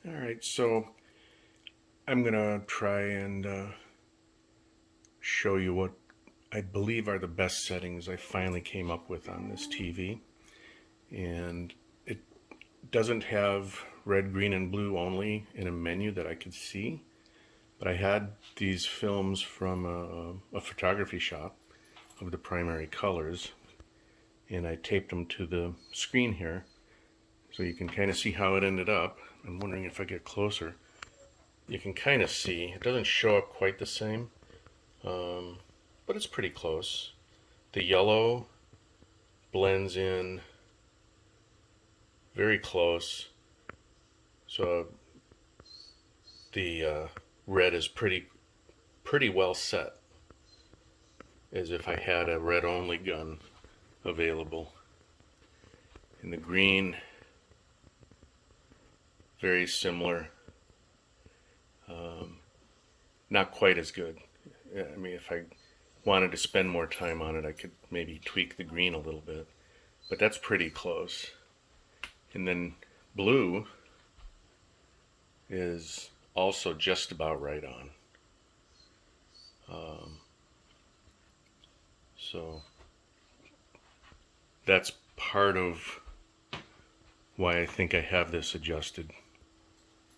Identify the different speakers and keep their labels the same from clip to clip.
Speaker 1: Alright, so I'm gonna try and show you what I believe are the best settings I finally came up with on this TV. And it doesn't have red, green, and blue only in a menu that I could see, but I had these films from a photography shop of the primary colors, and I taped them to the screen here so you can kind of see how it ended up. I'm wondering if I get closer. You can kind of see, it doesn't show up quite the same, but it's pretty close. The yellow blends in very close, so the red is pretty well set, as if I had a red only gun available. And the green, very similar, not quite as good. I mean, if I wanted to spend more time on it, I could maybe tweak the green a little bit, but that's pretty close. And then blue is also just about right on. So that's part of why I think I have this adjusted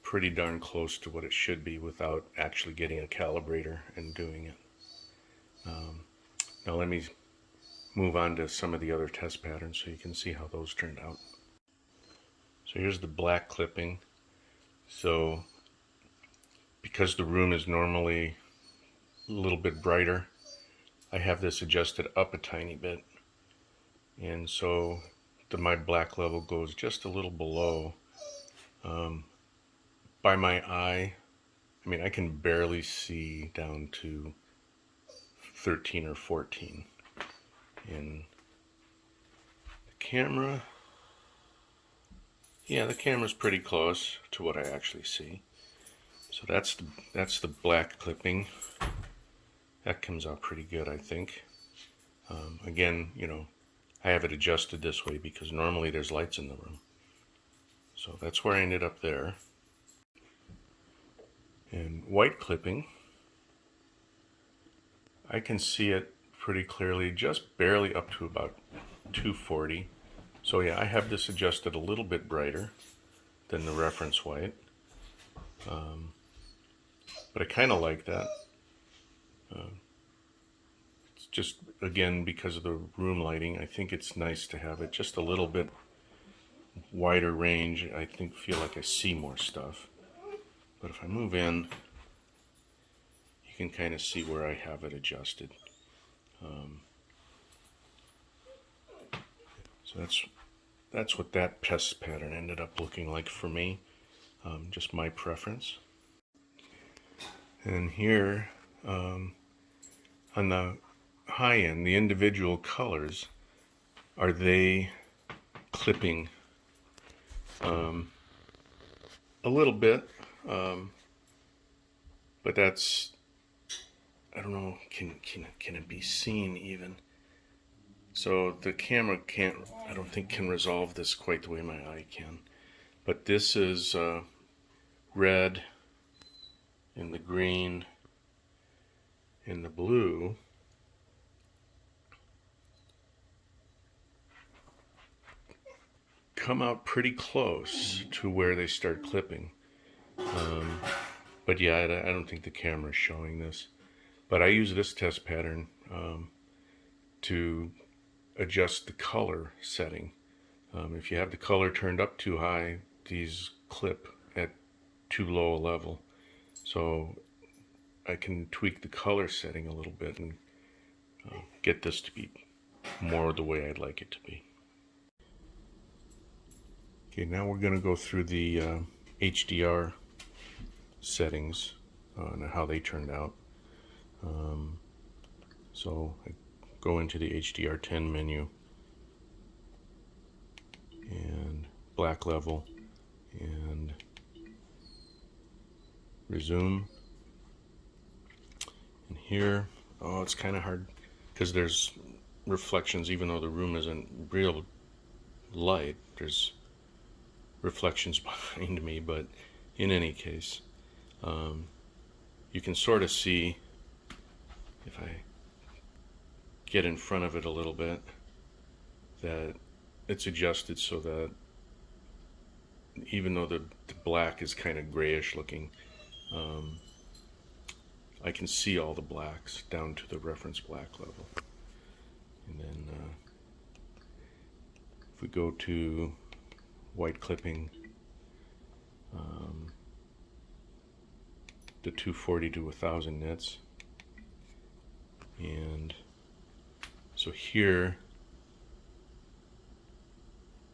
Speaker 1: pretty darn close to what it should be without actually getting a calibrator and doing it. Now let me move on to some of the other test patterns so you can see how those turned out. So here's the black clipping. So because the room is normally a little bit brighter, I have this adjusted up a tiny bit, and so my black level goes just a little below. By my eye, I mean, I can barely see down to 13 or 14. In the camera, yeah, the camera's pretty close to what I actually see. So that's the black clipping. That comes out pretty good, I think. Again, I have it adjusted this way because normally there's lights in the room. So that's where I ended up there. And white clipping, I can see it pretty clearly, just barely up to about 240. So yeah, I have this adjusted a little bit brighter than the reference white. But I kind of like that. It's just, again, because of the room lighting, I think it's nice to have it just a little bit wider range. I feel like I see more stuff. But if I move in, you can kind of see where I have it adjusted. So that's what that test pattern ended up looking like for me. Just my preference. And here, on the high end, the individual colors, are they clipping a little bit, but that's, I don't know, can it be seen even? So the camera I don't think can resolve this quite the way my eye can. But this is red and the green and the blue. Come out pretty close to where they start clipping. But yeah, I don't think the camera is showing this. But I use this test pattern to adjust the color setting. If you have the color turned up too high, these clip at too low a level. So I can tweak the color setting a little bit and get this to be more the way I'd like it to be. Okay, now we're going to go through the HDR settings and how they turned out. So I go into the HDR10 menu and black level and resume. And here, oh, it's kind of hard because there's reflections, even though the room isn't real light, there's reflections behind me, but in any case, you can sort of see, if I get in front of it a little bit, that it's adjusted so that even though the black is kind of grayish looking, I can see all the blacks down to the reference black level. And then if we go to white clipping, the 240 to 1000 nits, and so here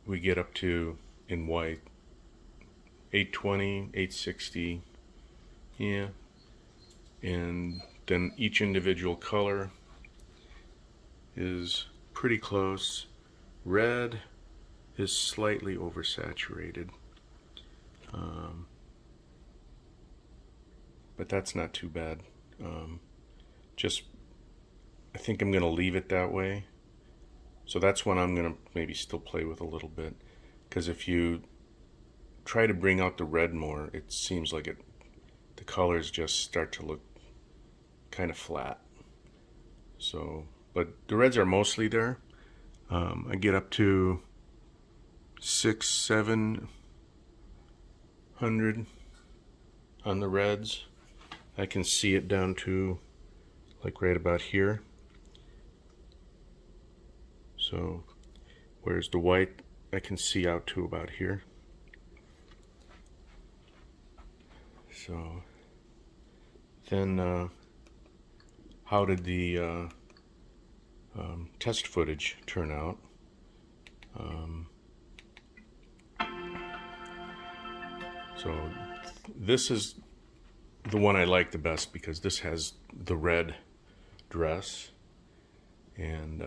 Speaker 1: we get up to, in white, 820, 860, yeah, and then each individual color is pretty close. Red is slightly oversaturated, but that's not too bad. Just, I think I'm going to leave it that way. So that's one I'm going to maybe still play with a little bit, because if you try to bring out the red more, it seems like the colors just start to look kind of flat. So, but the reds are mostly there. I get up to 600-700 on the reds. I can see it down to like right about here. So whereas the white I can see out to about here. So then how did the test footage turn out? So this is the one I like the best because this has the red dress, and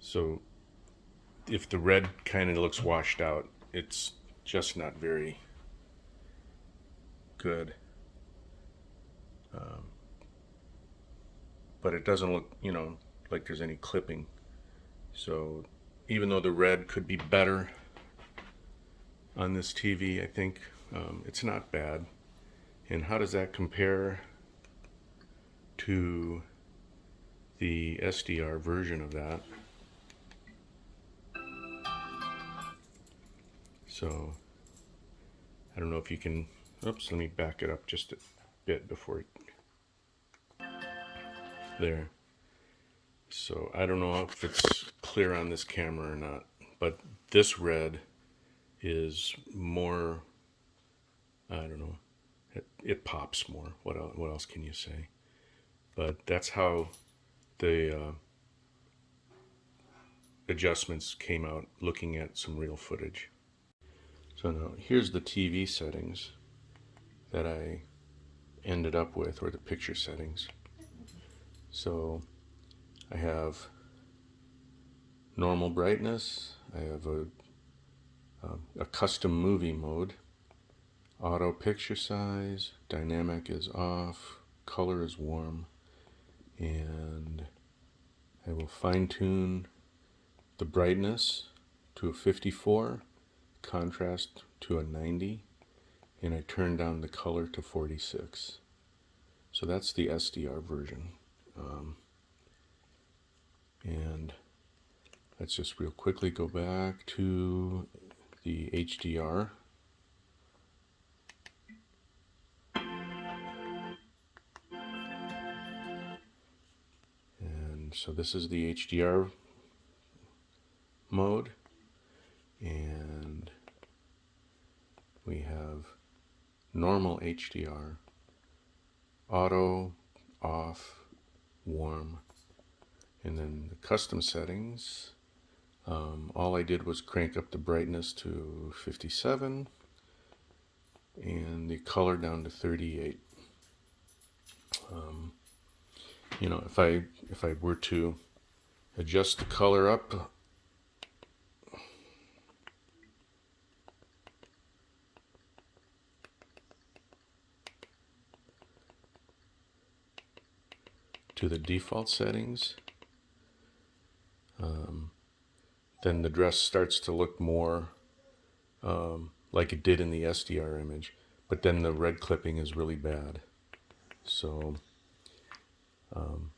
Speaker 1: so if the red kind of looks washed out, it's just not very good. But it doesn't look, like there's any clipping. So even though the red could be better on this TV, I think it's not bad. And how does that compare to the SDR version of that? So I don't know if you can, oops, let me back it up just a bit before there. So I don't know if it's clear on this camera or not, but this red is more, I don't know, it pops more. What else can you say? But that's how the adjustments came out looking at some real footage. So now here's the TV settings that I ended up with, or the picture settings. So I have normal brightness, I have a custom movie mode, auto picture size, dynamic is off, color is warm, and I will fine tune the brightness to a 54, contrast to a 90, and I turn down the color to 46. So that's the SDR version. And let's just real quickly go back to the HDR. And so this is the HDR mode. And we have normal HDR, auto, off, warm, and then the custom settings. All I did was crank up the brightness to 57 and the color down to 38. If I were to adjust the color up, to the default settings, then the dress starts to look more like it did in the SDR image, but then the red clipping is really bad. So I'm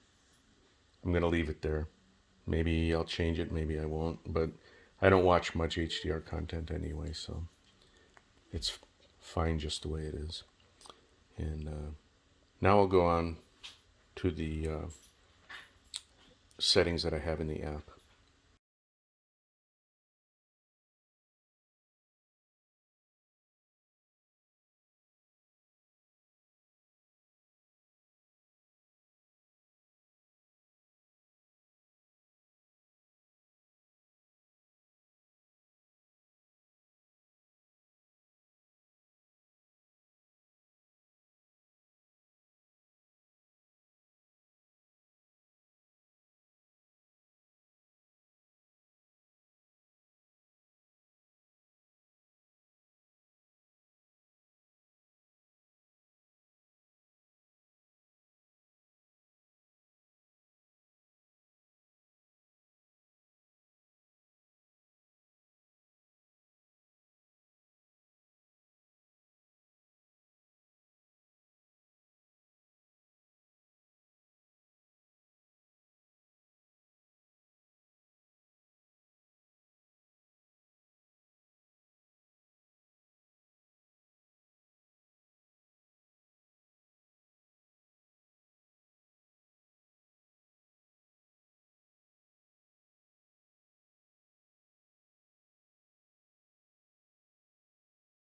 Speaker 1: going to leave it there. Maybe I'll change it, maybe I won't, but I don't watch much HDR content anyway, so it's fine just the way it is. And now I'll go on to the settings that I have in the app.